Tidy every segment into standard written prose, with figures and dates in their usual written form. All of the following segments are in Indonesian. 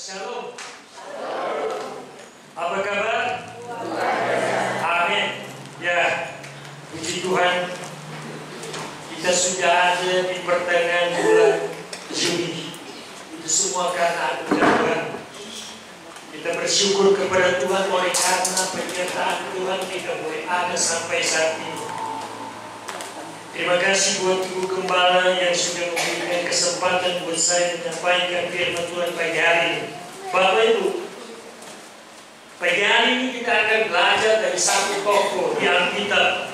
Shalom. Apa kabar? Amin. Ya, puji Tuhan. Kita sudah ada di pertengahan bulan Juni. Itu semua karena anugerah Tuhan. Kita bersyukur kepada Tuhan oleh karena penyertaan Tuhan kita boleh ada sampai saat ini. Terima kasih buat Ibu Gembala yang sudah memberikan kesempatan buat saya menyampaikan firman Tuhan pagi hari ini. Bapak Ibu, pagi hari ini kita akan belajar dari satu tokoh di Alkitab,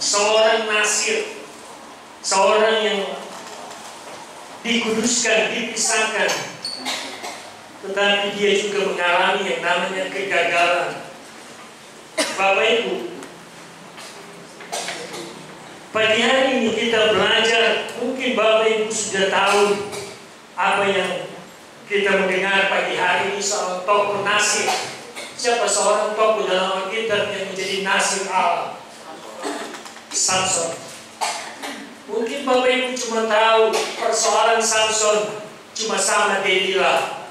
seorang Nasir, seorang yang dikuduskan, dipisahkan, tetapi dia juga mengalami yang namanya kegagalan. Bapak Ibu, pagi hari ini kita belajar, mungkin Bapak Ibu sudah tahu apa yang kita mendengar pagi hari ini soal tokoh Nasir. Siapa seorang tokoh dalam Alkitab yang menjadi Nasir Allah? Samson. Mungkin Bapak Ibu cuma tahu persoalan Samson cuma sama Delila.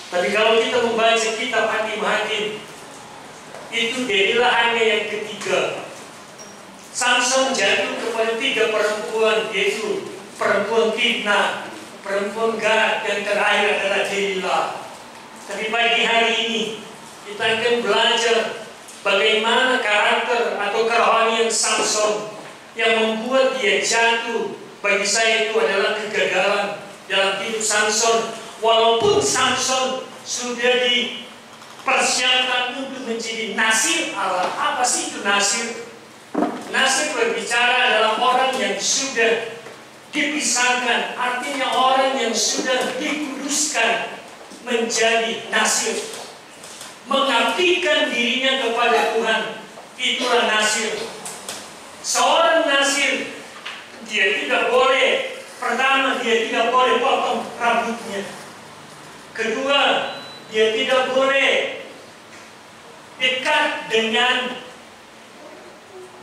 Tapi kalau kita membaca kitab Hakim-Hakim, itu Delila hanya yang ketiga. Samson jatuh kepada 3 perempuan, yaitu perempuan Timna, perempuan Gad, dan terakhir adalah Delila. Tapi pagi hari ini kita akan belajar bagaimana karakter atau kerohanian Samson yang membuat dia jatuh. Bagi saya itu adalah kegagalan dalam hidup Samson. Walaupun Samson sudah dipersiapkan untuk menjadi Nasir Allah. Apa sih itu Nasir? Nasir berbicara adalah orang yang sudah dipisahkan, artinya orang yang sudah dikuduskan menjadi Nasir, mengabdikan dirinya kepada Tuhan. Itulah Nasir. Seorang Nasir, dia tidak boleh, pertama dia tidak boleh potong rambutnya. Kedua, dia tidak boleh dekat dengan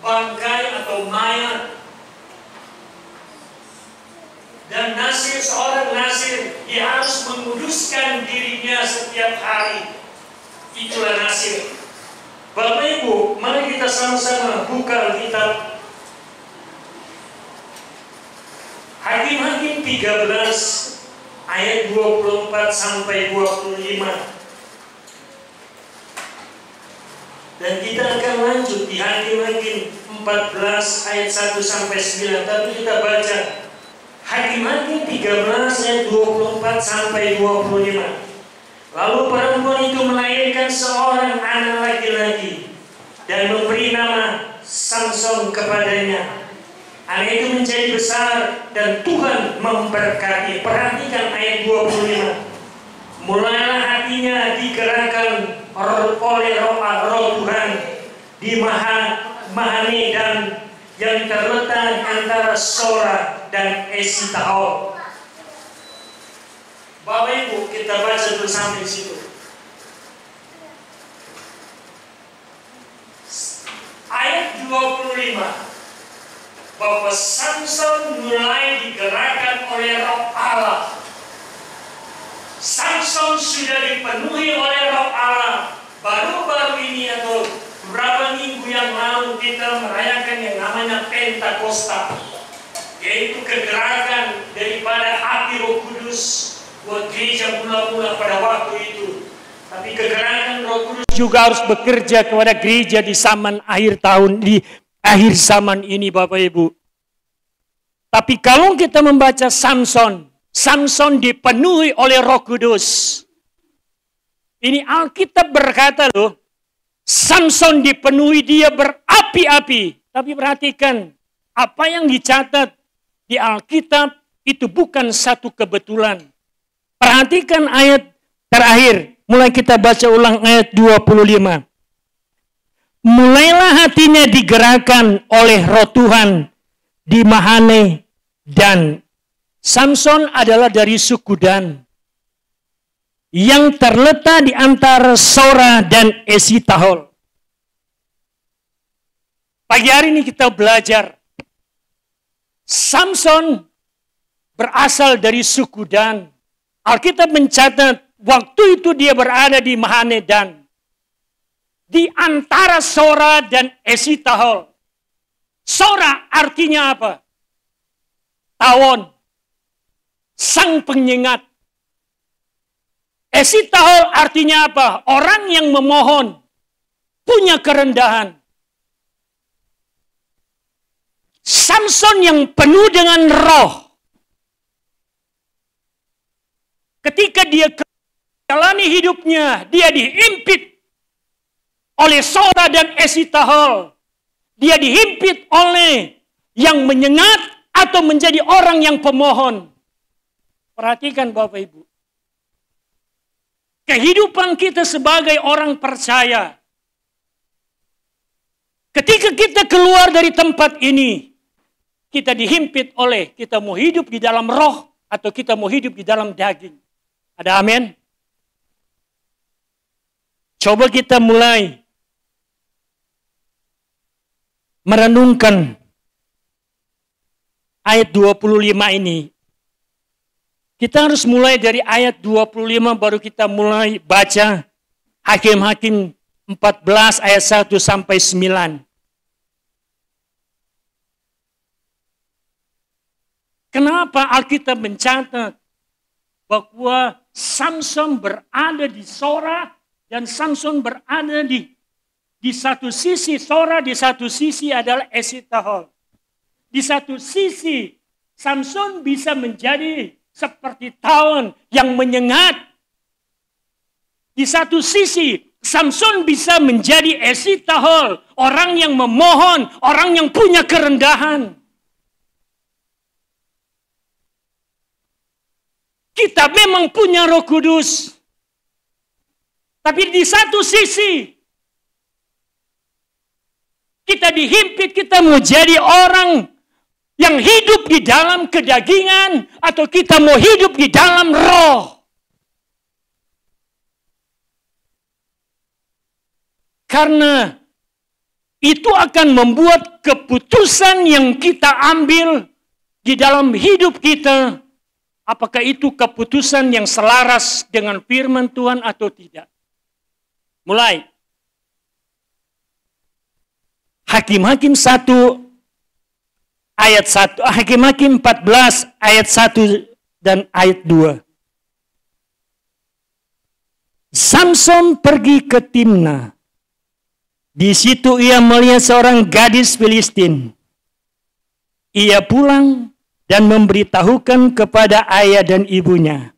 bangkai atau mayat. Dan Nasir, seorang Nasir, dia harus menguduskan dirinya setiap hari. Itulah Nasir. Bapak Ibu, mari kita sama-sama buka Alkitab Hakim-Hakim 13 ayat 24 sampai 25. Dan kita akan lanjut di Hakim-Hakim 14 ayat 1 sampai 9. Tapi kita baca Hakim-Hakim 13 ayat 24 sampai 25. Lalu perempuan itu melahirkan seorang anak laki-laki dan memberi nama Samson kepadanya. Anak itu menjadi besar dan Tuhan memberkati. Perhatikan ayat 25. Mulailah hatinya digerakkan oleh roh Tuhan di Mahane dan yang terletak antara Sora dan Esitaol. Bapak Ibu, kita baca dulu sampai situ. Ayat 25. Bahwa Samson mulai digerakkan oleh roh Allah. Samson sudah dipenuhi oleh roh Allah. Baru-baru ini atau beberapa minggu yang lalu kita merayakan yang namanya Pentakosta, yaitu kegerakan daripada api Roh Kudus buat gereja mula-mula pada waktu itu. Tapi kegerakan Roh Kudus juga harus bekerja kepada gereja di zaman akhir tahun, di akhir zaman ini, Bapak Ibu. Tapi kalau kita membaca Samson, Samson dipenuhi oleh Roh Kudus. Ini Alkitab berkata loh, Samson dipenuhi, dia berapi-api. Tapi perhatikan, apa yang dicatat di Alkitab itu bukan satu kebetulan. Perhatikan ayat terakhir, mulai kita baca ulang ayat 25. Mulailah hatinya digerakkan oleh roh Tuhan di Mahane, dan Samson adalah dari suku Dan yang terletak di antara Sora dan Esitaol. Pagi hari ini kita belajar Samson berasal dari suku Dan. Alkitab mencatat waktu itu dia berada di Mahanedan. Di antara Sora dan Esitahol. Sora artinya apa? Tawon. Sang penyengat. Esitahol artinya apa? Orang yang memohon. Punya kerendahan. Samson yang penuh dengan roh. Ketika dia jalani hidupnya, dia dihimpit oleh Sora dan Esitahol. Dia dihimpit oleh yang menyengat atau menjadi orang yang pemohon. Perhatikan Bapak Ibu. Kehidupan kita sebagai orang percaya. Ketika kita keluar dari tempat ini, kita dihimpit oleh kita mau hidup di dalam roh atau kita mau hidup di dalam daging. Ada amin? Coba kita mulai merenungkan ayat 25 ini. Kita harus mulai dari ayat 25 baru kita mulai baca Hakim-Hakim 14 ayat 1 sampai 9. Kenapa Alkitab mencatat bahwa Samson berada di Sora dan Samson berada di satu sisi Sora, di satu sisi adalah Esitahol. Di satu sisi Samson bisa menjadi seperti tawon yang menyengat. Di satu sisi Samson bisa menjadi Esitahol, orang yang memohon, orang yang punya kerendahan. Kita memang punya Roh Kudus. Tapi di satu sisi kita dihimpit, kita mau jadi orang yang hidup di dalam kedagingan atau kita mau hidup di dalam roh. Karena itu akan membuat keputusan yang kita ambil di dalam hidup kita, apakah itu keputusan yang selaras dengan firman Tuhan atau tidak. Mulai. Hakim-Hakim 1 ayat 1, Hakim-Hakim 14 ayat 1 dan ayat 2. Samson pergi ke Timna. Di situ ia melihat seorang gadis Filistin. Ia pulang dan memberitahukan kepada ayah dan ibunya.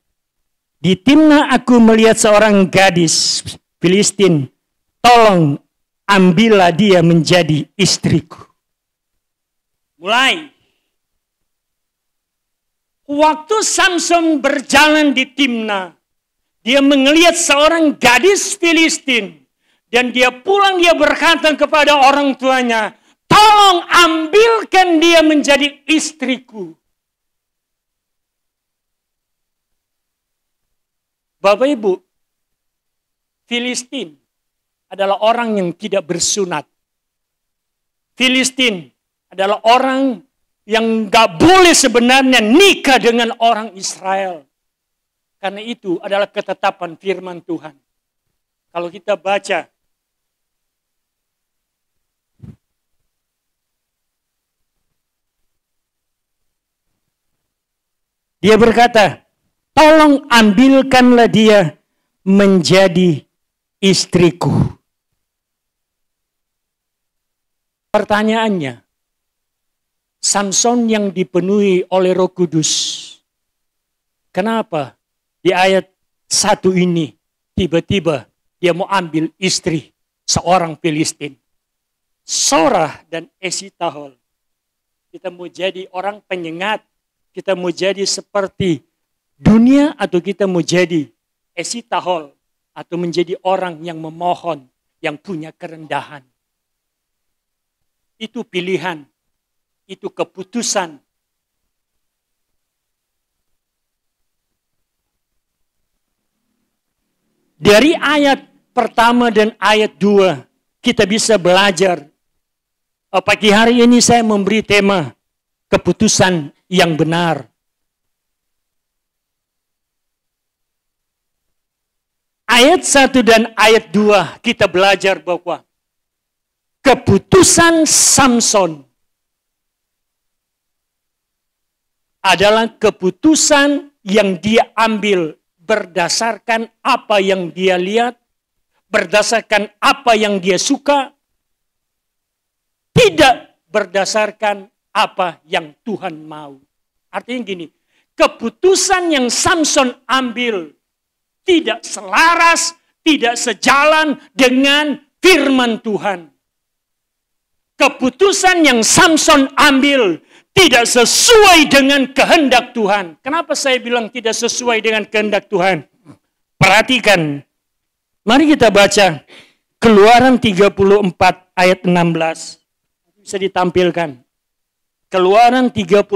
Di Timna aku melihat seorang gadis Filistin. Tolong ambillah dia menjadi istriku. Mulai. Waktu Samson berjalan di Timna, dia melihat seorang gadis Filistin. Dan dia pulang, dia berkata kepada orang tuanya, tolong ambilkan dia menjadi istriku. Bapak Ibu, Filistin adalah orang yang tidak bersunat. Filistin adalah orang yang gak boleh sebenarnya nikah dengan orang Israel. Karena itu adalah ketetapan firman Tuhan. Kalau kita baca dia berkata, tolong ambilkanlah dia menjadi istriku. Pertanyaannya, Samson yang dipenuhi oleh Roh Kudus, kenapa di ayat 1 ini tiba-tiba dia mau ambil istri seorang Filistin? Sora dan Esitahol. Kita mau jadi orang penyengat, kita mau jadi seperti dunia atau kita mau jadi Esitahol atau menjadi orang yang memohon, yang punya kerendahan. Itu pilihan, itu keputusan. Dari ayat pertama dan ayat 2 kita bisa belajar. Pagi hari ini saya memberi tema keputusan yang benar. ayat 1 dan ayat 2 kita belajar bahwa keputusan Samson adalah keputusan yang dia ambil berdasarkan apa yang dia lihat, berdasarkan apa yang dia suka, tidak berdasarkan apa yang Tuhan mau. Artinya gini, keputusan yang Samson ambil tidak selaras, tidak sejalan dengan firman Tuhan. Keputusan yang Samson ambil tidak sesuai dengan kehendak Tuhan. Kenapa saya bilang tidak sesuai dengan kehendak Tuhan? Perhatikan. Mari kita baca Keluaran 34 ayat 16. Bisa ditampilkan. Keluaran 34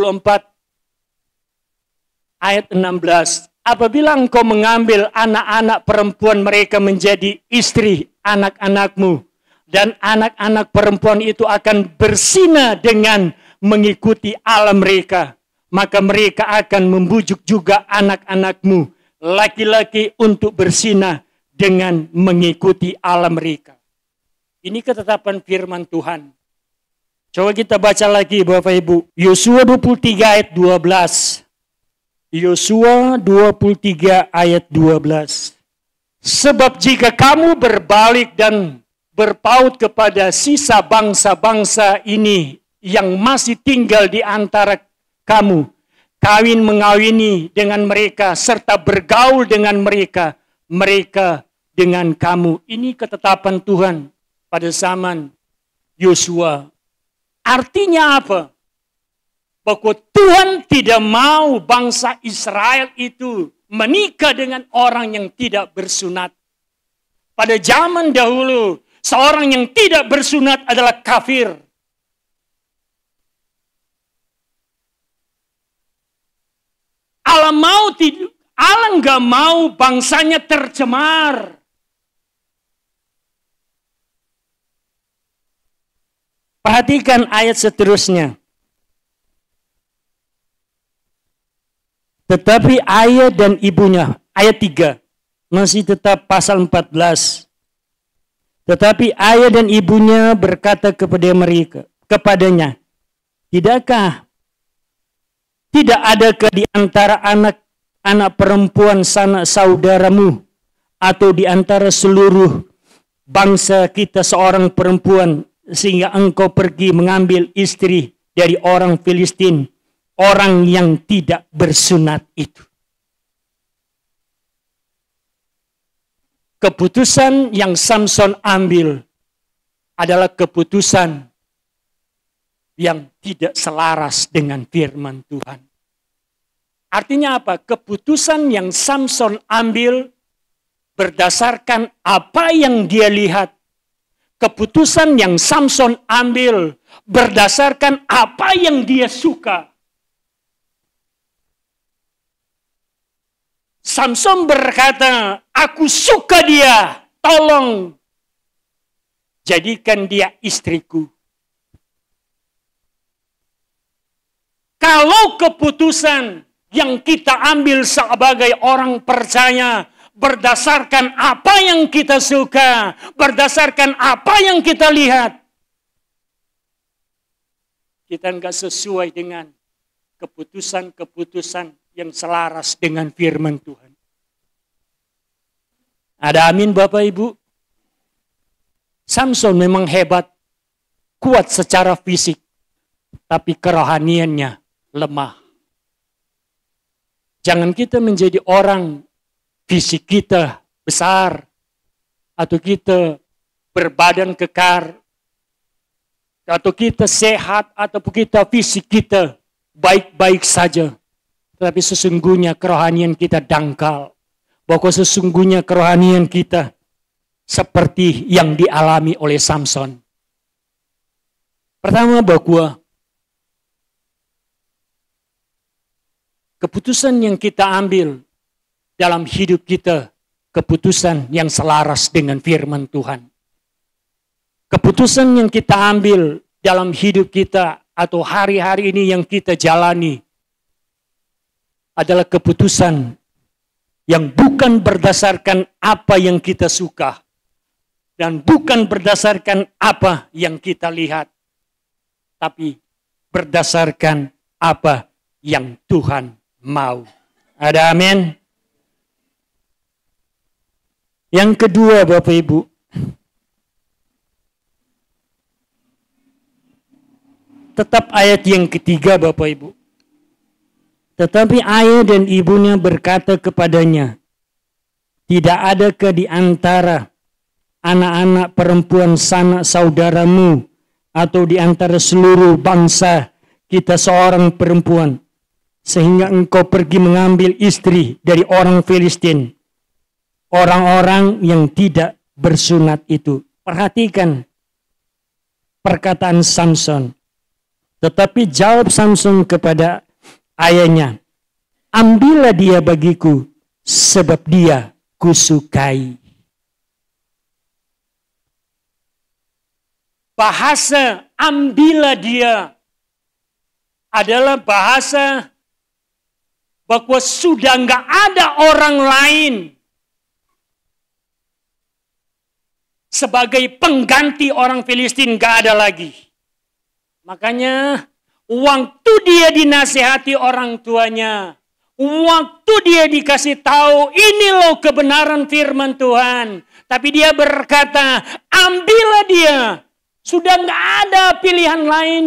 ayat 16. Apabila engkau mengambil anak-anak perempuan mereka menjadi istri anak-anakmu, dan anak-anak perempuan itu akan berzina dengan mengikuti alam mereka, maka mereka akan membujuk juga anak-anakmu laki-laki untuk berzina dengan mengikuti alam mereka. Ini ketetapan firman Tuhan. Coba kita baca lagi Bapak Ibu. Yosua 23 ayat 12. Yosua 23 ayat 12. Sebab jika kamu berbalik dan berpaut kepada sisa bangsa-bangsa ini yang masih tinggal di antara kamu, kawin mengawini dengan mereka, serta bergaul dengan mereka, mereka dengan kamu. Ini ketetapan Tuhan pada zaman Yosua. Artinya apa? Bahwa Tuhan tidak mau bangsa Israel itu menikah dengan orang yang tidak bersunat. Pada zaman dahulu, seorang yang tidak bersunat adalah kafir. Allah nggak mau bangsanya tercemar. Perhatikan ayat seterusnya. Tetapi ayah dan ibunya, ayat 3, masih tetap pasal 14. Tetapi ayah dan ibunya berkata kepadanya, tidakkah tidak adakah di antara anak perempuan sanak saudaramu atau di antara seluruh bangsa kita seorang perempuan sehingga engkau pergi mengambil istri dari orang Filistin, orang yang tidak bersunat itu? Keputusan yang Samson ambil adalah keputusan yang tidak selaras dengan firman Tuhan. Artinya apa? Keputusan yang Samson ambil berdasarkan apa yang dia lihat. Keputusan yang Samson ambil berdasarkan apa yang dia suka. Samson berkata, aku suka dia, tolong jadikan dia istriku. Kalau keputusan yang kita ambil sebagai orang percaya berdasarkan apa yang kita suka, berdasarkan apa yang kita lihat, kita enggak sesuai dengan keputusan-keputusan yang selaras dengan firman Tuhan. Ada amin Bapak Ibu? Samson memang hebat, kuat secara fisik, tapi kerohaniannya lemah. Jangan kita menjadi orang fisik kita besar, atau kita berbadan kekar, atau kita sehat, atau kita fisik kita baik-baik saja. Tapi sesungguhnya kerohanian kita dangkal. Bahwa sesungguhnya kerohanian kita seperti yang dialami oleh Samson. Pertama, bahwa keputusan yang kita ambil dalam hidup kita, keputusan yang selaras dengan firman Tuhan. Keputusan yang kita ambil dalam hidup kita atau hari-hari ini yang kita jalani adalah keputusan yang bukan berdasarkan apa yang kita suka dan bukan berdasarkan apa yang kita lihat, tapi berdasarkan apa yang Tuhan mau. Ada amin? Yang kedua, Bapak Ibu, tetap ayat yang ketiga, Bapak Ibu. Tetapi ayah dan ibunya berkata kepadanya, tidak adakah di antara anak-anak perempuan sanak saudaramu atau di antara seluruh bangsa kita seorang perempuan, sehingga engkau pergi mengambil istri dari orang Filistin, orang-orang yang tidak bersunat itu. Perhatikan perkataan Samson. Tetapi jawab Samson kepada ayahnya, ambillah dia bagiku, sebab dia kusukai. Bahasa ambillah dia adalah bahasa bahwa sudah nggak ada orang lain sebagai pengganti orang Filistin, nggak ada lagi. Makanya waktu dia dinasihati orang tuanya, waktu dia dikasih tahu ini loh kebenaran firman Tuhan, tapi dia berkata, ambillah dia. Sudah nggak ada pilihan lain.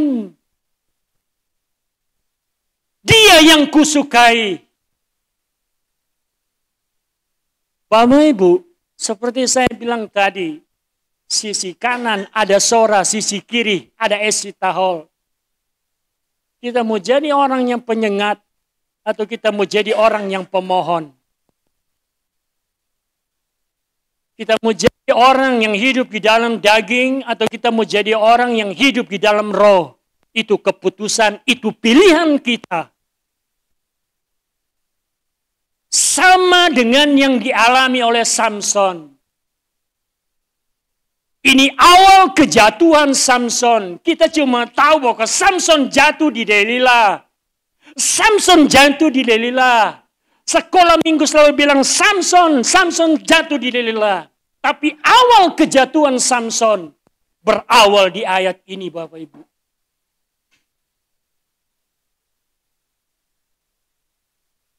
Dia yang kusukai. Bapak Ibu, seperti saya bilang tadi, sisi kanan ada Sora, sisi kiri ada Esitahol. Kita mau jadi orang yang penyengat atau kita mau jadi orang yang pemohon? Kita mau jadi orang yang hidup di dalam daging atau kita mau jadi orang yang hidup di dalam roh? Itu keputusan, itu pilihan kita. Sama dengan yang dialami oleh Samson. Ini awal kejatuhan Samson. Kita cuma tahu bahwa Samson jatuh di Delila. Samson jatuh di Delila. Sekolah minggu selalu bilang Samson jatuh di Delila. Tapi awal kejatuhan Samson berawal di ayat ini, Bapak Ibu.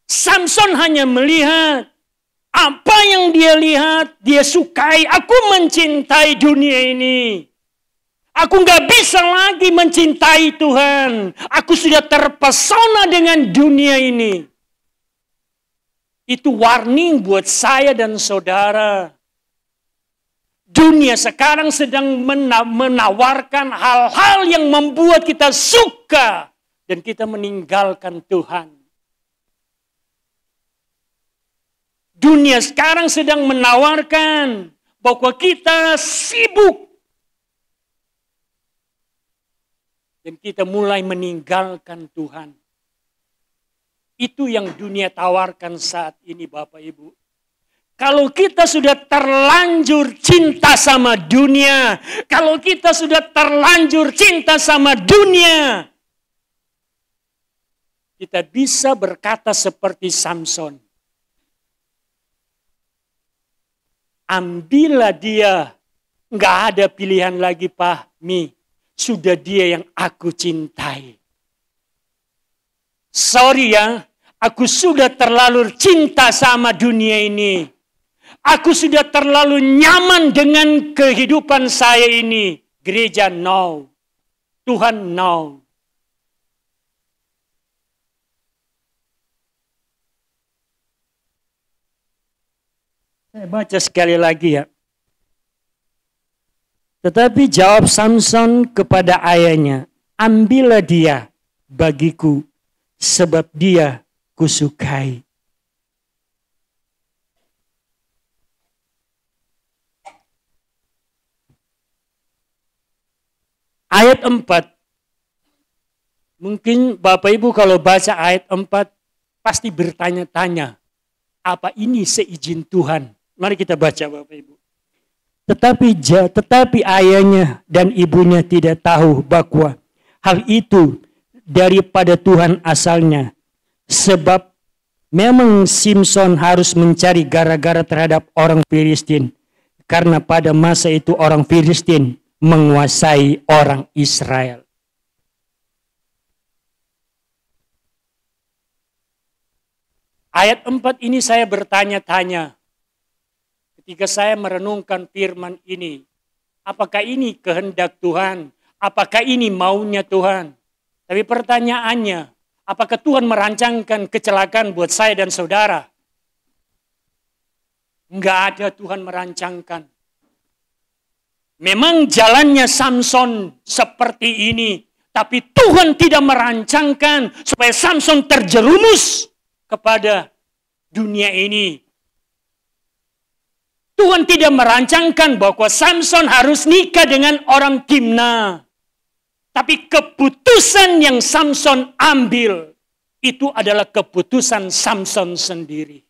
Samson hanya melihat apa yang dia lihat, dia sukai. Aku mencintai dunia ini. Aku nggak bisa lagi mencintai Tuhan. Aku sudah terpesona dengan dunia ini. Itu warning buat saya dan saudara. Dunia sekarang sedang menawarkan hal-hal yang membuat kita suka dan kita meninggalkan Tuhan. Dunia sekarang sedang menawarkan bahwa kita sibuk dan kita mulai meninggalkan Tuhan. Itu yang dunia tawarkan saat ini, Bapak Ibu. Kalau kita sudah terlanjur cinta sama dunia, kalau kita sudah terlanjur cinta sama dunia, kita bisa berkata seperti Samson. Ambillah dia, nggak ada pilihan lagi, Pak Mi. Sudah dia yang aku cintai. Sorry ya, aku sudah terlalu cinta sama dunia ini. Aku sudah terlalu nyaman dengan kehidupan saya ini. Gereja no. Tuhan no. Saya baca sekali lagi ya. Tetapi jawab Samson kepada ayahnya, ambillah dia bagiku, sebab dia kusukai. Ayat 4. Mungkin Bapak Ibu kalau baca ayat 4 pasti bertanya-tanya, apa ini seizin Tuhan? Mari kita baca, Bapak Ibu. Tetapi ayahnya dan ibunya tidak tahu bahwa hal itu daripada Tuhan asalnya. Sebab Memang Samson harus mencari gara-gara terhadap orang Filistin. Karena pada masa itu orang Filistin menguasai orang Israel. Ayat 4 ini saya bertanya-tanya. Ketika saya merenungkan firman ini. Apakah ini kehendak Tuhan? Apakah ini maunya Tuhan? Tapi pertanyaannya, apakah Tuhan merancangkan kecelakaan buat saya dan saudara? Enggak ada Tuhan merancangkan. Memang jalannya Samson seperti ini. Tapi Tuhan tidak merancangkan supaya Samson terjerumus kepada dunia ini. Tuhan tidak merancangkan bahwa Samson harus nikah dengan orang Timna. Tapi keputusan yang Samson ambil, itu adalah keputusan Samson sendiri.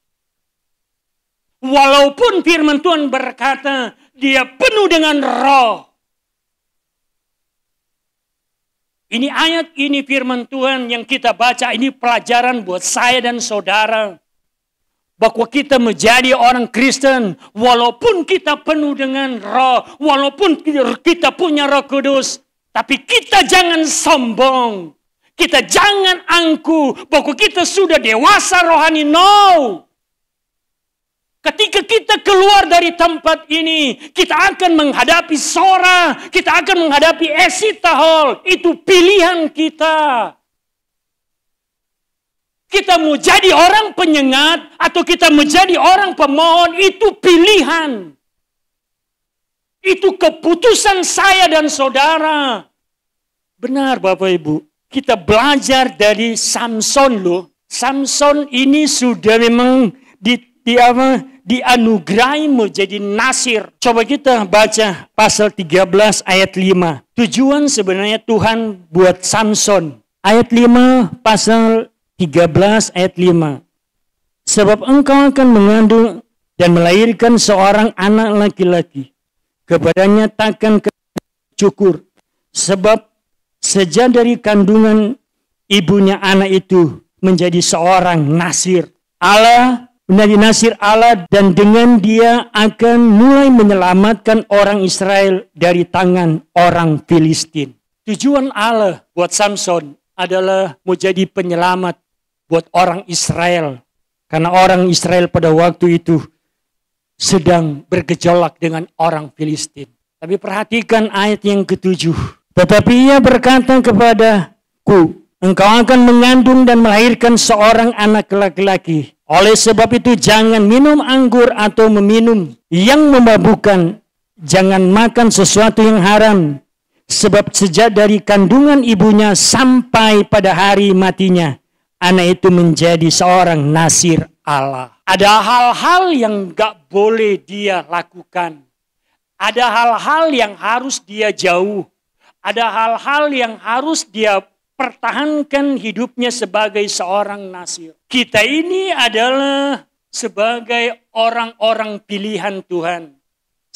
Walaupun firman Tuhan berkata, dia penuh dengan roh. Ini ayat, ini firman Tuhan yang kita baca, ini pelajaran buat saya dan saudara. Bahwa kita menjadi orang Kristen, walaupun kita penuh dengan roh, walaupun kita punya Roh Kudus, tapi kita jangan sombong. Kita jangan angkuh bahwa kita sudah dewasa rohani. No. Ketika kita keluar dari tempat ini, kita akan menghadapi Sora, kita akan menghadapi Esitahol. Itu pilihan kita. Kita mau jadi orang penyengat atau kita menjadi orang pemohon, itu pilihan. Itu keputusan saya dan saudara. Benar Bapak Ibu, kita belajar dari Samson loh. Samson ini sudah memang dianugerahi menjadi nasir. Coba kita baca pasal 13 ayat 5. Tujuan sebenarnya Tuhan buat Samson. Ayat 5 pasal 13 ayat 5. Sebab engkau akan mengandung dan melahirkan seorang anak laki-laki. Kepadanya takkan cukur. Sebab sejak dari kandungan ibunya anak itu menjadi seorang nasir Allah, menjadi nasir Allah, dan dengan dia akan mulai menyelamatkan orang Israel dari tangan orang Filistin. Tujuan Allah buat Samson adalah menjadi penyelamat buat orang Israel. Karena orang Israel pada waktu itu sedang bergejolak dengan orang Filistin. Tapi perhatikan ayat yang ke-7. Tetapi ia berkata kepadaku, engkau akan mengandung dan melahirkan seorang anak laki-laki. Oleh sebab itu jangan minum anggur atau meminum yang memabukkan. Jangan makan sesuatu yang haram. Sebab sejak dari kandungan ibunya sampai pada hari matinya, anak itu menjadi seorang nasir Allah. Ada hal-hal yang gak boleh dia lakukan. Ada hal-hal yang harus dia jauh. Ada hal-hal yang harus dia pertahankan hidupnya sebagai seorang nasir. Kita ini adalah sebagai orang-orang pilihan Tuhan.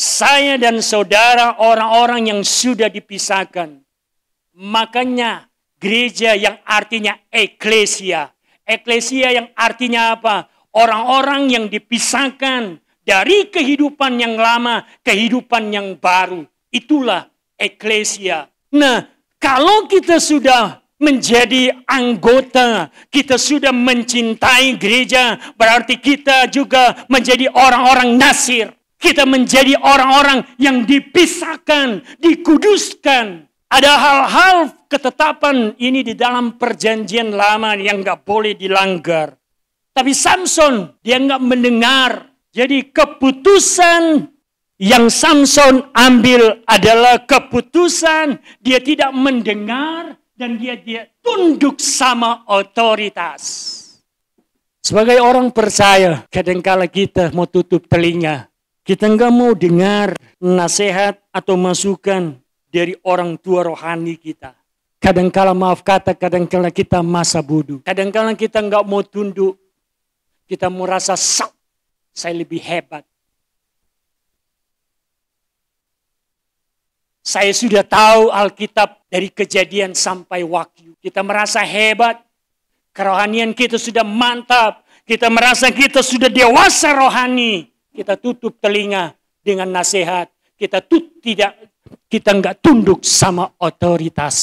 Saya dan saudara orang-orang yang sudah dipisahkan. Makanya gereja yang artinya eklesia. Eklesia yang artinya apa? Orang-orang yang dipisahkan dari kehidupan yang lama, kehidupan yang baru. Itulah eklesia. Nah, kalau kita sudah menjadi anggota, kita sudah mencintai gereja, berarti kita juga menjadi orang-orang nasir. Kita menjadi orang-orang yang dipisahkan, dikuduskan. Ada hal-hal ketetapan ini di dalam perjanjian lama yang gak boleh dilanggar. Tapi Samson, dia gak mendengar. Jadi keputusan yang Samson ambil adalah keputusan dia tidak mendengar dan dia tunduk sama otoritas. Sebagai orang percaya, kadangkala kita mau tutup telinga. Kita nggak mau dengar nasihat atau masukan dari orang tua rohani kita. Kadangkala maaf kata, kadangkala kita masa bodoh. Kadangkala kita nggak mau tunduk. Kita mau rasa saya lebih hebat. Saya sudah tahu Alkitab dari Kejadian sampai Wahyu. Kita merasa hebat. Kerohanian kita sudah mantap. Kita merasa kita sudah dewasa rohani. Kita tutup telinga dengan nasihat. Kita nggak tunduk sama otoritas.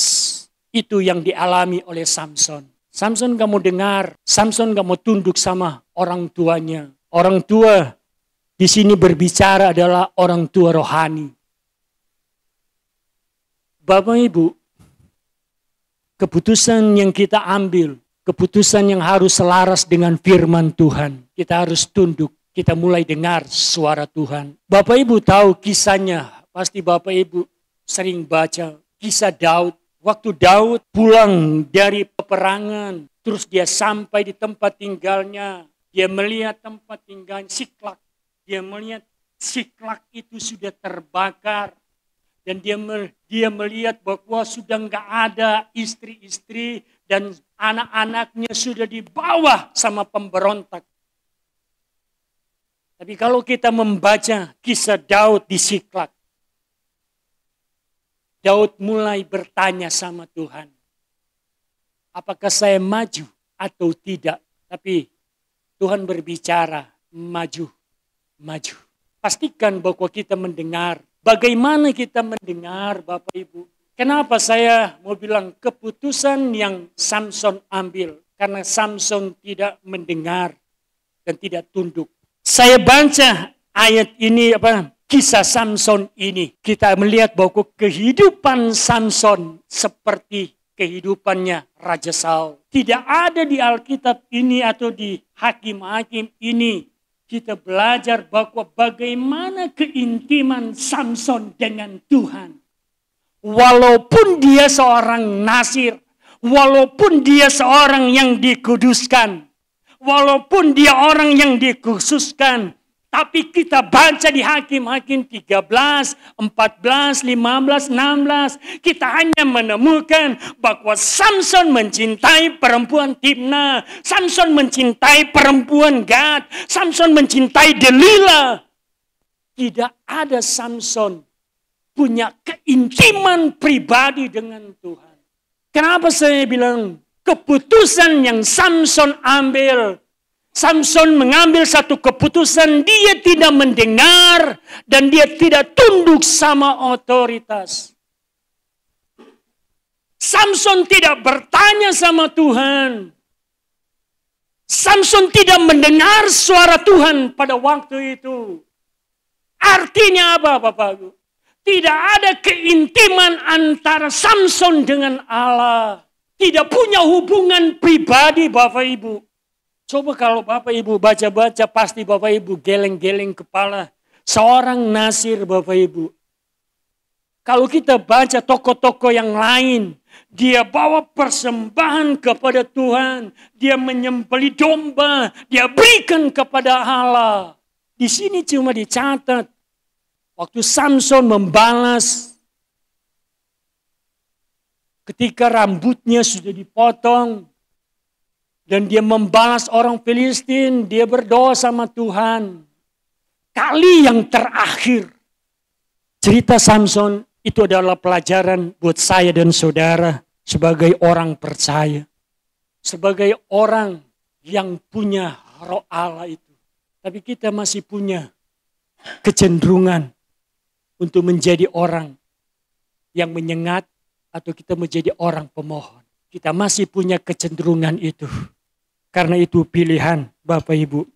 Itu yang dialami oleh Samson. Samson nggak mau dengar. Samson nggak mau tunduk sama orang tuanya. Orang tua di sini berbicara adalah orang tua rohani. Bapak Ibu, keputusan yang kita ambil, keputusan yang harus selaras dengan firman Tuhan. Kita harus tunduk, kita mulai dengar suara Tuhan. Bapak Ibu tahu kisahnya, pasti Bapak Ibu sering baca kisah Daud. Waktu Daud pulang dari peperangan, terus dia sampai di tempat tinggalnya. Dia melihat tempat tinggalnya, Siklak. Dia melihat Siklak itu sudah terbakar. Dan dia melihat bahwa sudah nggak ada istri-istri dan anak-anaknya sudah dibawa sama pemberontak. Tapi kalau kita membaca kisah Daud di Siklak, Daud mulai bertanya sama Tuhan, apakah saya maju atau tidak? Tapi Tuhan berbicara, maju, maju. Pastikan bahwa kita mendengar. Bagaimana kita mendengar, Bapak Ibu? Kenapa saya mau bilang keputusan yang Samson ambil? Karena Samson tidak mendengar dan tidak tunduk. Saya baca ayat ini, kisah Samson ini. Kita melihat bahwa kehidupan Samson seperti kehidupannya Raja Saul. Tidak ada di Alkitab ini atau di Hakim-Hakim ini. Kita belajar bahwa bagaimana keintiman Samson dengan Tuhan. Walaupun dia seorang nasir, walaupun dia seorang yang dikuduskan, walaupun dia orang yang dikhususkan, tapi kita baca di Hakim-Hakim 13, 14, 15, 16. Kita hanya menemukan bahwa Samson mencintai perempuan Timna. Samson mencintai perempuan Gad. Samson mencintai Delila. Tidak ada Samson punya keintiman pribadi dengan Tuhan. Kenapa saya bilang keputusan yang Samson ambil, Samson mengambil satu keputusan, dia tidak mendengar dan dia tidak tunduk sama otoritas. Samson tidak bertanya sama Tuhan. Samson tidak mendengar suara Tuhan pada waktu itu. Artinya apa, Bapak Ibu? Tidak ada keintiman antara Samson dengan Allah. Tidak punya hubungan pribadi, Bapak Ibu. Coba kalau Bapak Ibu baca-baca, pasti Bapak Ibu geleng-geleng kepala. Seorang nasir, Bapak Ibu. Kalau kita baca tokoh-tokoh yang lain, dia bawa persembahan kepada Tuhan. Dia menyembelih domba, dia berikan kepada Allah. Di sini cuma dicatat, waktu Samson membalas, ketika rambutnya sudah dipotong, dan dia membalas orang Filistin, dia berdoa sama Tuhan. Kali yang terakhir, cerita Samson itu adalah pelajaran buat saya dan saudara sebagai orang percaya. Sebagai orang yang punya roh Allah itu. Tapi kita masih punya kecenderungan untuk menjadi orang yang menyengat atau kita menjadi orang pemohon. Kita masih punya kecenderungan itu. Karena itu pilihan Bapak Ibu.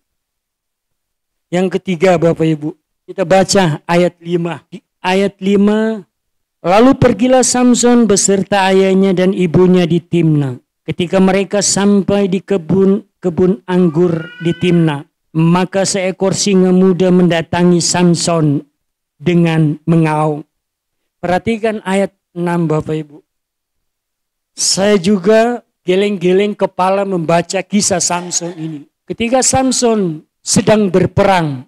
Yang ketiga Bapak Ibu, kita baca ayat 5. Di ayat 5, lalu pergilah Samson beserta ayahnya dan ibunya di Timna. Ketika mereka sampai di kebun anggur di Timna, maka seekor singa muda mendatangi Samson dengan mengaum. Perhatikan ayat 6 Bapak Ibu. Saya juga geleng-geleng kepala membaca kisah Samson ini. Ketika Samson sedang berperang,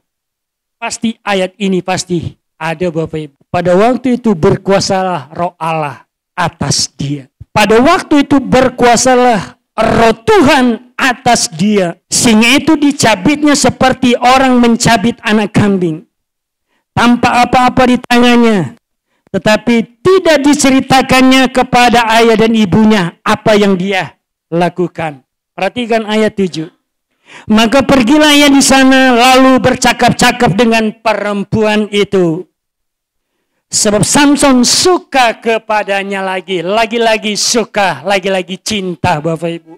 pasti ayat ini pasti ada Bapak Ibu. Pada waktu itu berkuasalah roh Allah atas dia. Pada waktu itu berkuasalah roh Tuhan atas dia. Singa itu dicabitnya seperti orang mencabit anak kambing. Tanpa apa-apa di tangannya. Tetapi tidak diceritakannya kepada ayah dan ibunya apa yang dia lakukan. Perhatikan ayat 7. Maka pergilah ia di sana lalu bercakap-cakap dengan perempuan itu. Sebab Samson suka kepadanya lagi-lagi suka, lagi-lagi cinta Bapak Ibu.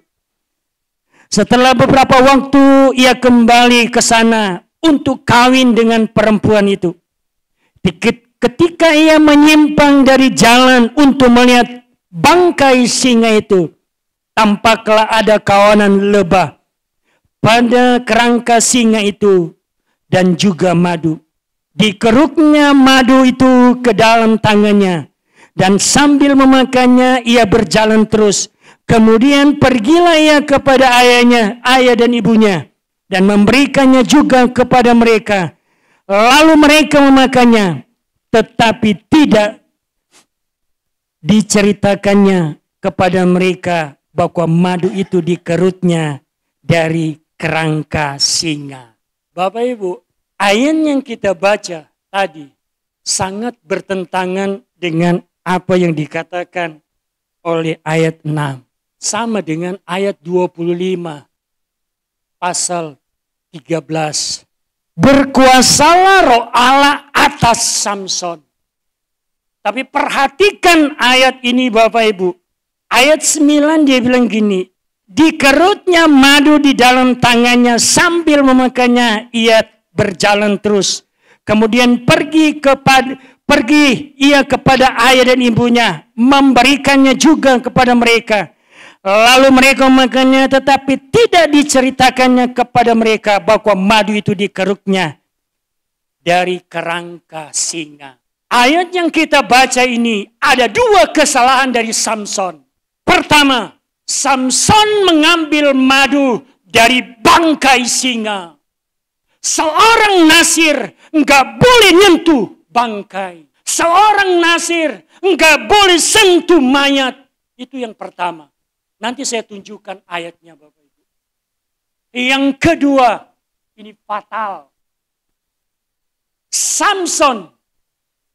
Setelah beberapa waktu ia kembali ke sana untuk kawin dengan perempuan itu. Ketika ia menyimpang dari jalan untuk melihat bangkai singa itu, tampaklah ada kawanan lebah pada kerangka singa itu dan juga madu. Dikeruknya madu itu ke dalam tangannya dan sambil memakannya ia berjalan terus. Kemudian pergilah ia kepada ayahnya, ayah dan ibunya, dan memberikannya juga kepada mereka. Lalu mereka memakannya, tetapi tidak diceritakannya kepada mereka bahwa madu itu dikerutnya dari kerangka singa. Bapak Ibu, ayat yang kita baca tadi sangat bertentangan dengan apa yang dikatakan oleh ayat 6. Sama dengan ayat 25 pasal 13. Berkuasalah roh Allah atas Samson. Tapi perhatikan ayat ini Bapak Ibu. Ayat 9 dia bilang gini. Dikerutnya madu di dalam tangannya sambil memakannya ia berjalan terus. Kemudian pergi ia kepada ayah dan ibunya, memberikannya juga kepada mereka. Lalu mereka memakannya, tetapi tidak diceritakannya kepada mereka bahwa madu itu dikeruknya dari kerangka singa. Ayat yang kita baca ini ada dua kesalahan dari Samson. Pertama, Samson mengambil madu dari bangkai singa. Seorang nasir enggak boleh nyentuh bangkai. Seorang nasir enggak boleh sentuh mayat. Itu yang pertama. Nanti saya tunjukkan ayatnya Bapak Ibu. Yang kedua, ini fatal. Samson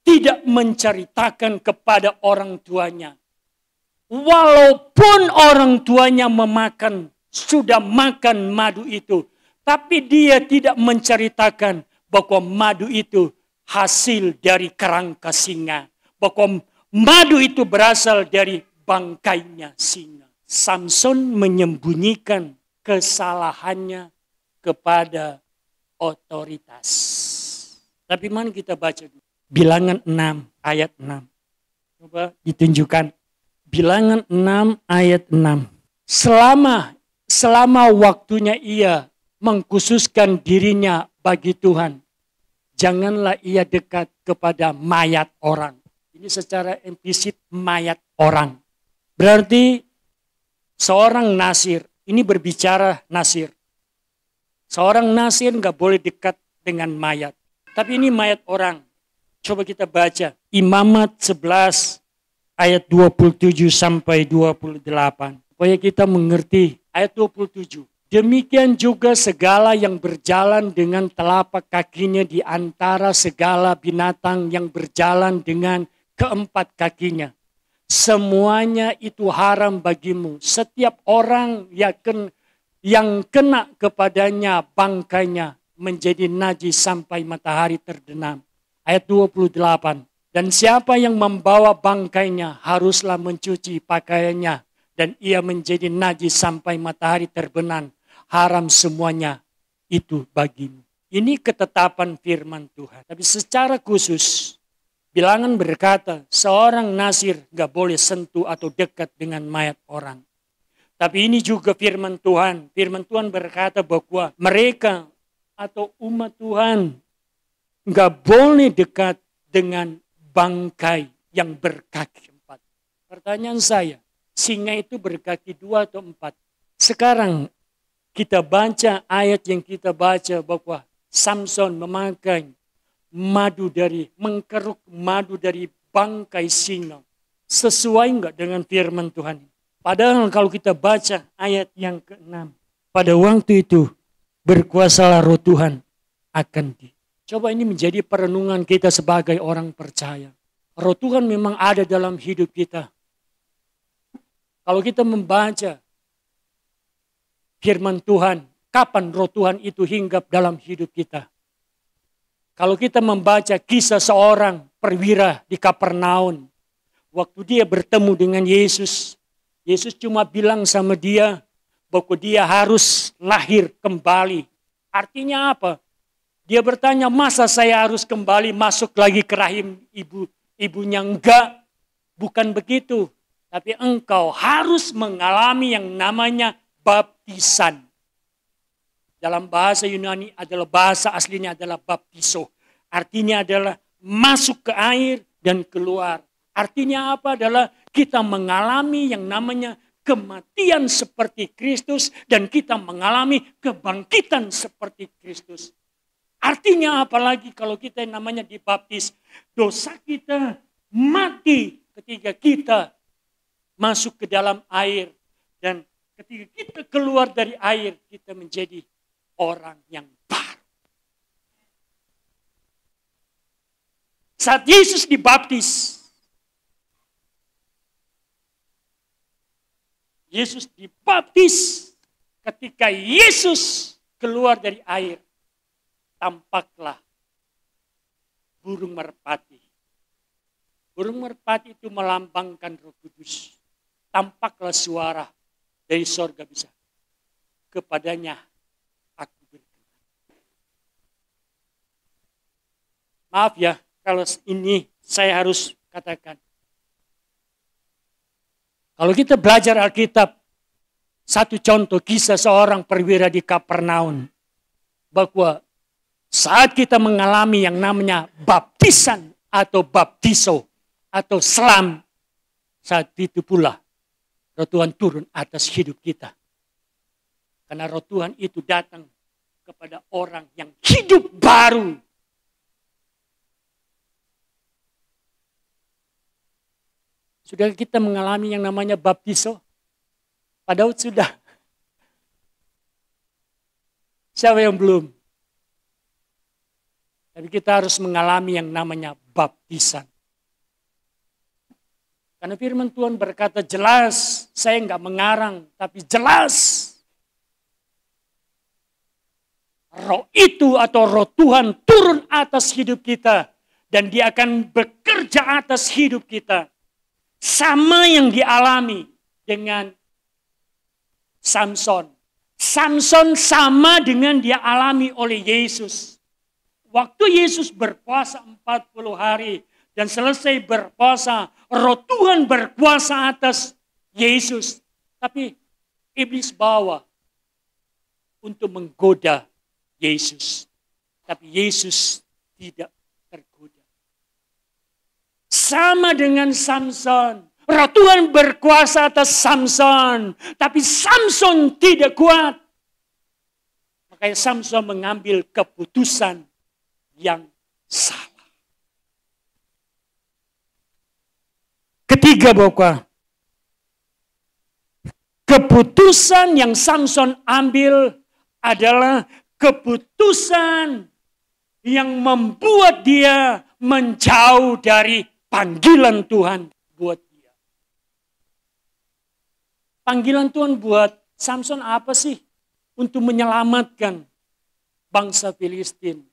tidak menceritakan kepada orang tuanya. Walaupun orang tuanya sudah makan madu itu. Tapi dia tidak menceritakan bahwa madu itu hasil dari kerangka singa. Bahwa madu itu berasal dari bangkainya singa. Samson menyembunyikan kesalahannya kepada otoritas. Tapi mana kita baca dulu? Bilangan 6 ayat 6. Coba ditunjukkan. Bilangan 6 ayat 6. Selama waktunya ia mengkhususkan dirinya bagi Tuhan, janganlah ia dekat kepada mayat orang. Ini secara implisit mayat orang. Berarti seorang nasir, ini berbicara nasir. Seorang nasir nggak boleh dekat dengan mayat. Tapi ini mayat orang. Coba kita baca Imamat 11 ayat 27 sampai 28. Supaya kita mengerti ayat 27. Demikian juga segala yang berjalan dengan telapak kakinya di antara segala binatang yang berjalan dengan keempat kakinya. Semuanya itu haram bagimu. Setiap orang yang kena kepadanya bangkainya menjadi najis sampai matahari terbenam. Ayat 28. Dan siapa yang membawa bangkainya haruslah mencuci pakaiannya. Dan ia menjadi najis sampai matahari terbenam. Haram semuanya itu bagimu. Ini ketetapan firman Tuhan. Tapi secara khusus, Bilangan berkata, seorang nasir gak boleh sentuh atau dekat dengan mayat orang. Tapi ini juga firman Tuhan. Firman Tuhan berkata bahwa mereka atau umat Tuhan gak boleh dekat dengan bangkai yang berkaki 4. Pertanyaan saya, singa itu berkaki 2 atau 4? Sekarang kita baca ayat yang kita baca bahwa Samson memakai mengkeruk madu dari bangkai singa. Sesuai enggak dengan firman Tuhan? Padahal kalau kita baca ayat yang ke-6. Pada waktu itu berkuasalah roh Tuhan akan di. Coba ini menjadi perenungan kita sebagai orang percaya. Roh Tuhan memang ada dalam hidup kita. Kalau kita membaca firman Tuhan Kapan roh Tuhan itu hinggap dalam hidup kita? Kalau kita membaca kisah seorang perwira di Kapernaum, waktu dia bertemu dengan Yesus, Yesus cuma bilang sama dia bahwa dia harus lahir kembali. Artinya apa? Dia bertanya, masa saya harus kembali masuk lagi ke rahim ibunya? Enggak, bukan begitu. Tapi engkau harus mengalami yang namanya baptisan. Dalam bahasa Yunani adalah bahasa aslinya adalah baptiso. Artinya adalah masuk ke air dan keluar. Artinya apa? Adalah kita mengalami yang namanya kematian seperti Kristus dan kita mengalami kebangkitan seperti Kristus. Artinya apalagi kalau kita yang namanya dibaptis, dosa kita mati ketika kita masuk ke dalam air. Dan ketika kita keluar dari air, kita menjadi orang yang baru. Saat Yesus dibaptis, ketika Yesus keluar dari air, tampaklah burung merpati. Burung merpati itu melambangkan Roh Kudus. Tampaklah suara dari sorga bisa. Kepadanya aku berkenan. Maaf ya, kalau ini saya harus katakan. Kalau kita belajar Alkitab, satu contoh kisah seorang perwira di Kapernaum, bahwa saat kita mengalami yang namanya baptisan atau baptiso atau selam, saat itu pula Roh Tuhan turun atas hidup kita. Karena Roh Tuhan itu datang kepada orang yang hidup baru. Sudah kita mengalami yang namanya baptiso? Pak Daud sudah. Siapa yang belum? Tapi kita harus mengalami yang namanya baptisan. Karena firman Tuhan berkata jelas, saya enggak mengarang, tapi jelas. Roh itu atau Roh Tuhan turun atas hidup kita. Dan dia akan bekerja atas hidup kita. Sama yang dialami dengan Samson. Samson sama dengan dia alami oleh Yesus. Waktu Yesus berpuasa 40 hari dan selesai berpuasa, Roh Tuhan berkuasa atas Yesus. Tapi iblis bawa untuk menggoda Yesus. Tapi Yesus tidak tergoda. Sama dengan Samson. Roh Tuhan berkuasa atas Samson. Tapi Samson tidak kuat. Makanya Samson mengambil keputusan yang salah. Ketiga, bahwa keputusan yang Samson ambil adalah keputusan yang membuat dia menjauh dari panggilan Tuhan buat dia. Panggilan Tuhan buat Samson apa sih? Untuk menyelamatkan bangsa Filistin.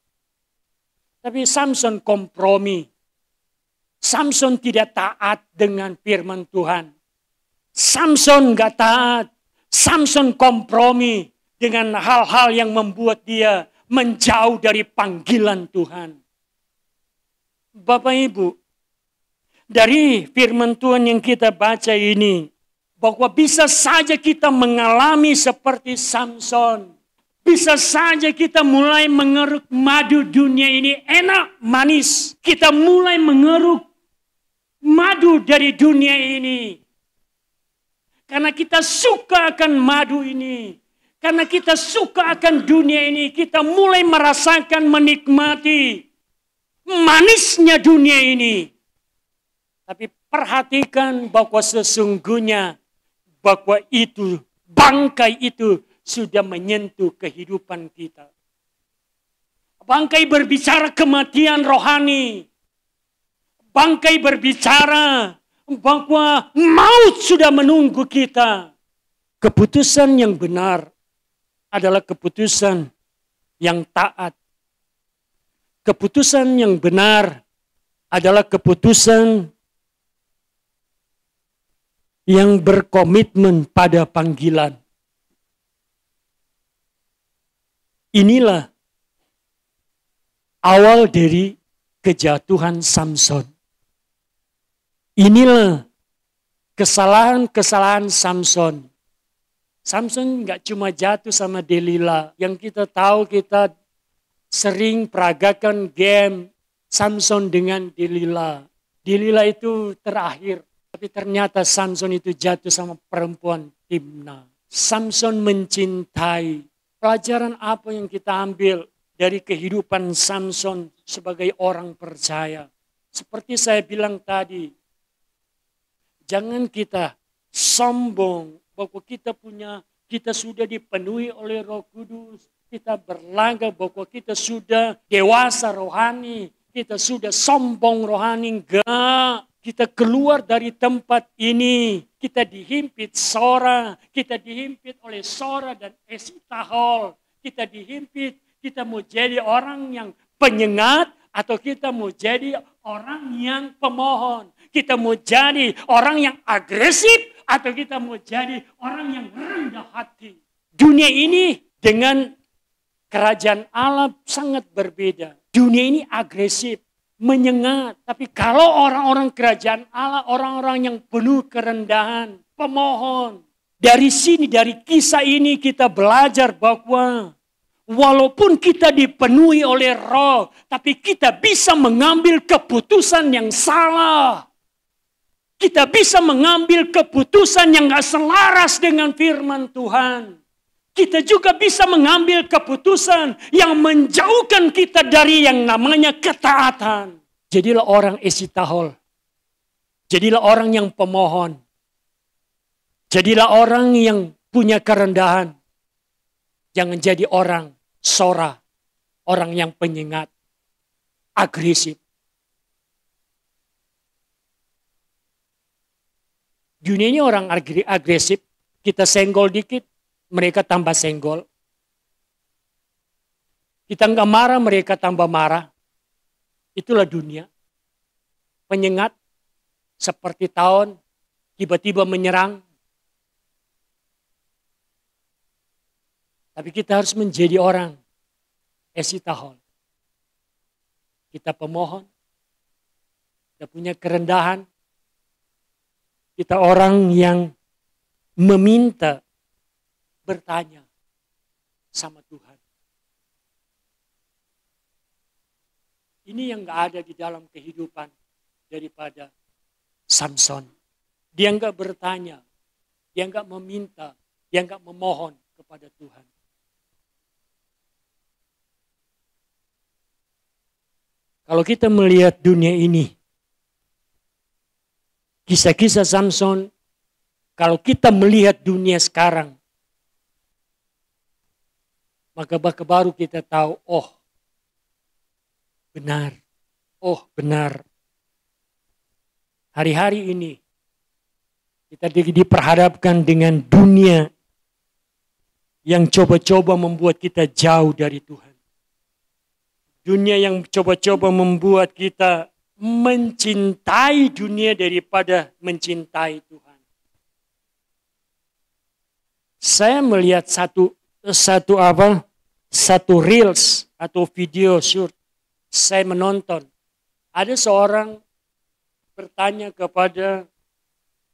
Tapi Samson kompromi. Samson tidak taat dengan firman Tuhan. Samson gak taat. Samson kompromi dengan hal-hal yang membuat dia menjauh dari panggilan Tuhan. Bapak Ibu, dari firman Tuhan yang kita baca ini, bahwa bisa saja kita mengalami seperti Samson. Bisa saja kita mulai mengeruk madu dunia ini enak, manis. Kita mulai mengeruk madu dari dunia ini. Karena kita suka akan madu ini. Karena kita suka akan dunia ini. Kita mulai merasakan menikmati manisnya dunia ini. Tapi perhatikan bahwa sesungguhnya bahwa itu, bangkai itu sudah menyentuh kehidupan kita. Bangkai berbicara kematian rohani. Bangkai berbicara bahwa maut sudah menunggu kita. Keputusan yang benar adalah keputusan yang taat. Keputusan yang benar adalah keputusan yang berkomitmen pada panggilan. Inilah awal dari kejatuhan Samson. Inilah kesalahan-kesalahan Samson. Samson nggak cuma jatuh sama Delila. Yang kita tahu, kita sering peragakan game Samson dengan Delila. Delila itu terakhir. Tapi ternyata Samson itu jatuh sama perempuan Timna. Samson mencintai. Pelajaran apa yang kita ambil dari kehidupan Samson sebagai orang percaya? Seperti saya bilang tadi, jangan kita sombong bahwa kita sudah dipenuhi oleh Roh Kudus. Kita berlagak bahwa kita sudah dewasa rohani. Kita sudah sombong rohani. Enggak. Kita keluar dari tempat ini. Kita dihimpit Sora. Kita dihimpit oleh Sora dan Esitahol. Kita dihimpit. Kita mau jadi orang yang penyengat. Atau kita mau jadi orang yang pemohon. Kita mau jadi orang yang agresif. Atau kita mau jadi orang yang rendah hati. Dunia ini dengan kerajaan Allah sangat berbeda. Dunia ini agresif, menyengat. Tapi kalau orang-orang kerajaan Allah, orang-orang yang penuh kerendahan, pemohon. Dari sini, dari kisah ini kita belajar bahwa walaupun kita dipenuhi oleh Roh, tapi kita bisa mengambil keputusan yang salah. Kita bisa mengambil keputusan yang gak selaras dengan firman Tuhan. Kita juga bisa mengambil keputusan yang menjauhkan kita dari yang namanya ketaatan. Jadilah orang Esitahol. Jadilah orang yang pemohon. Jadilah orang yang punya kerendahan. Jangan jadi orang Sora. Orang yang penyengat. Agresif. Dunia ini orang agresif. Kita senggol dikit. Mereka tambah senggol. Kita nggak marah, mereka tambah marah. Itulah dunia. Penyengat, seperti tahun, tiba-tiba menyerang. Tapi kita harus menjadi orang Esitahol. Kita pemohon. Kita punya kerendahan. Kita orang yang meminta, bertanya sama Tuhan. Ini yang gak ada di dalam kehidupan daripada Samson. Dia gak bertanya, dia gak meminta, dia gak memohon kepada Tuhan. Kalau kita melihat dunia ini, kisah-kisah Samson, kalau kita melihat dunia sekarang, maka baru kita tahu, oh benar. Hari-hari ini kita diperhadapkan dengan dunia yang coba-coba membuat kita jauh dari Tuhan. Dunia yang coba-coba membuat kita mencintai dunia daripada mencintai Tuhan. Saya melihat satu reels atau video short. Saya menonton. Ada seorang bertanya kepada,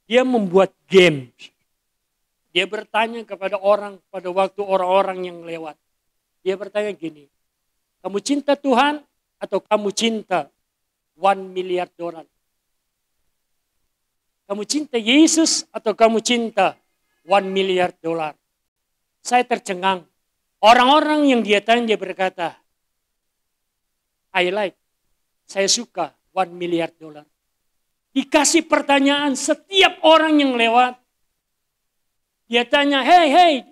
dia membuat game. Dia bertanya kepada orang pada waktu orang-orang yang lewat. Dia bertanya gini, kamu cinta Tuhan atau kamu cinta $1 miliar? Kamu cinta Yesus atau kamu cinta $1 miliar? Saya tercengang. Orang-orang yang dia tanya, dia berkata, saya suka $1 miliar. Dikasih pertanyaan setiap orang yang lewat. Dia tanya, hey,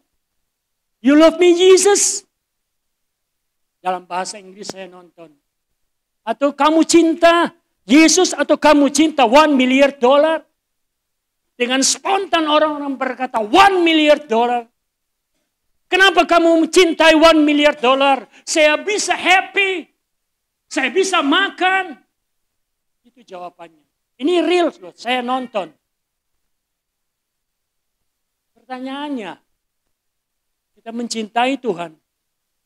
you love me Jesus? Dalam bahasa Inggris saya nonton. Atau kamu cinta Yesus atau kamu cinta $1 miliar? Dengan spontan orang-orang berkata $1 miliar. Kenapa kamu mencintai $1 miliar? Saya bisa happy. Saya bisa makan. Itu jawabannya. Ini real, saya nonton. Pertanyaannya, kita mencintai Tuhan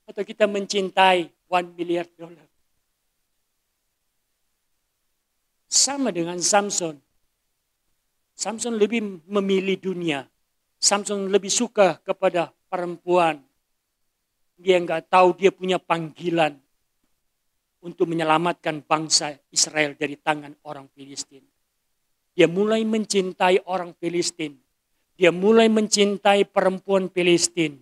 atau kita mencintai $1 miliar? Sama dengan Samson. Samson lebih memilih dunia. Samson lebih suka kepada perempuan. Dia nggak tahu dia punya panggilan untuk menyelamatkan bangsa Israel dari tangan orang Filistin. Dia mulai mencintai orang Filistin. Dia mulai mencintai perempuan Filistin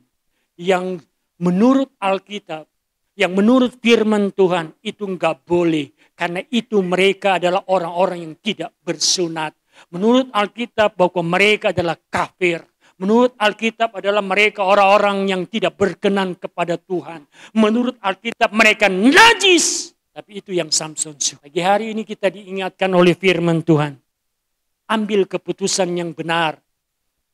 yang menurut Alkitab, yang menurut firman Tuhan itu nggak boleh. Karena itu mereka adalah orang-orang yang tidak bersunat. Menurut Alkitab bahwa mereka adalah kafir. Menurut Alkitab adalah mereka orang-orang yang tidak berkenan kepada Tuhan. Menurut Alkitab mereka najis. Tapi itu yang Samson suka. Pagi hari ini kita diingatkan oleh firman Tuhan. Ambil keputusan yang benar.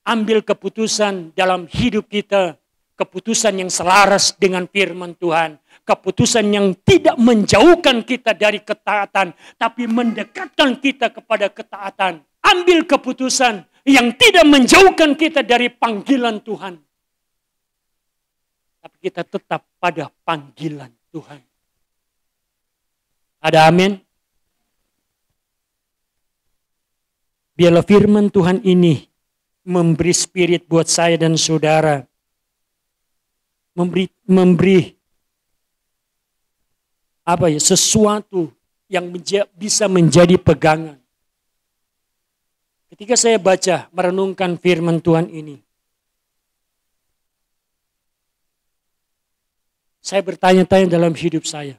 Ambil keputusan dalam hidup kita. Keputusan yang selaras dengan firman Tuhan. Keputusan yang tidak menjauhkan kita dari ketaatan. Tapi mendekatkan kita kepada ketaatan. Ambil keputusan yang tidak menjauhkan kita dari panggilan Tuhan. Tapi kita tetap pada panggilan Tuhan. Ada amin? Biarlah firman Tuhan ini memberi spirit buat saya dan saudara. Memberi sesuatu yang bisa menjadi pegangan. Ketika saya baca, merenungkan firman Tuhan ini, saya bertanya-tanya dalam hidup saya.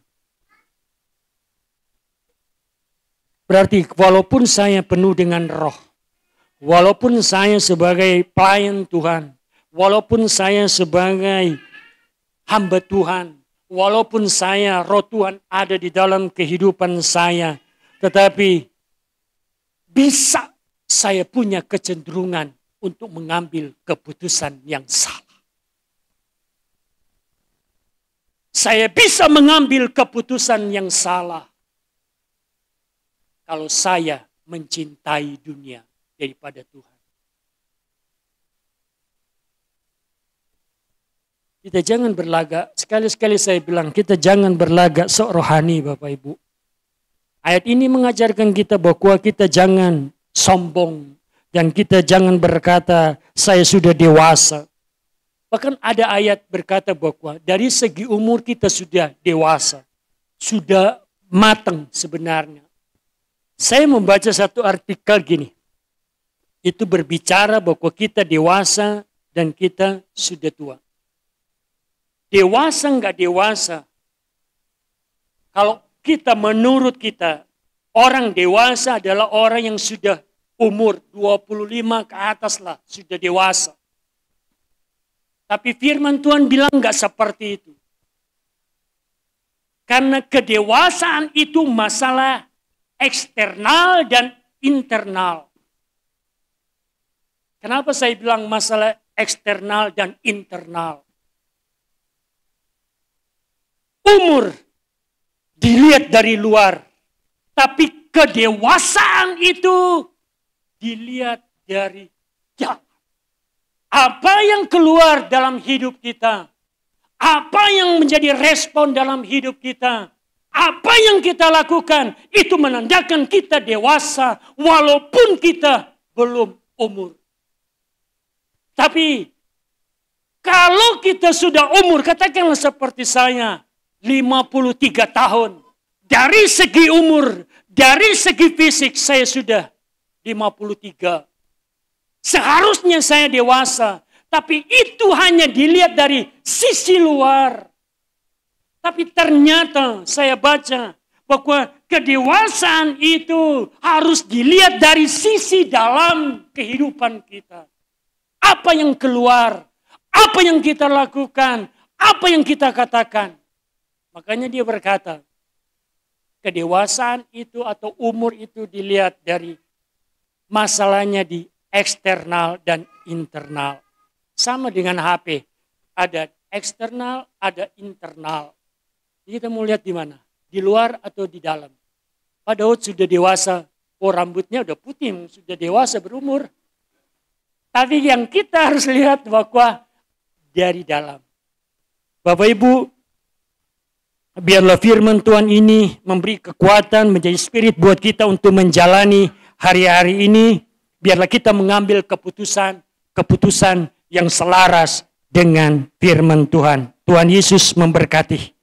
Berarti walaupun saya penuh dengan roh, walaupun saya sebagai pelayan Tuhan, walaupun saya sebagai hamba Tuhan, walaupun roh Tuhan ada di dalam kehidupan saya, tetapi bisa saya punya kecenderungan untuk mengambil keputusan yang salah. Saya bisa mengambil keputusan yang salah kalau saya mencintai dunia daripada Tuhan. Kita jangan berlagak, sekali-sekali saya bilang, kita jangan berlagak sok rohani Bapak Ibu. Ayat ini mengajarkan kita bahwa kita jangan sombong. Dan kita jangan berkata, saya sudah dewasa. Bahkan ada ayat berkata bahwa dari segi umur kita sudah dewasa. Sudah matang sebenarnya. Saya membaca satu artikel gini. Itu berbicara bahwa kita dewasa dan kita sudah tua. Dewasa enggak dewasa. Kalau kita menurut kita, orang dewasa adalah orang yang sudah umur 25 ke atas lah, sudah dewasa. Tapi firman Tuhan bilang enggak seperti itu. Karena kedewasaan itu masalah eksternal dan internal. Kenapa saya bilang masalah eksternal dan internal? Umur dilihat dari luar, tapi kedewasaan itu dilihat dari dalam. Apa yang keluar dalam hidup kita? Apa yang menjadi respon dalam hidup kita? Apa yang kita lakukan? Itu menandakan kita dewasa walaupun kita belum umur. Tapi kalau kita sudah umur, katakanlah seperti saya, 53 tahun. Dari segi umur, dari segi fisik saya sudah 53. Seharusnya saya dewasa. Tapi itu hanya dilihat dari sisi luar. Tapi ternyata saya baca bahwa kedewasaan itu harus dilihat dari sisi dalam kehidupan kita. Apa yang keluar, apa yang kita lakukan, apa yang kita katakan. Makanya dia berkata, kedewasaan itu atau umur itu dilihat dari masalahnya di eksternal dan internal. Sama dengan HP. Ada eksternal, ada internal. Kita mau lihat di mana? Di luar atau di dalam? Pak Daud sudah dewasa, rambutnya udah putih, sudah dewasa berumur. Tapi yang kita harus lihat bahwa dari dalam. Bapak Ibu, biarlah firman Tuhan ini memberi kekuatan, menjadi spirit buat kita untuk menjalani hari-hari ini. Biarlah kita mengambil keputusan yang selaras dengan firman Tuhan. Tuhan Yesus memberkati.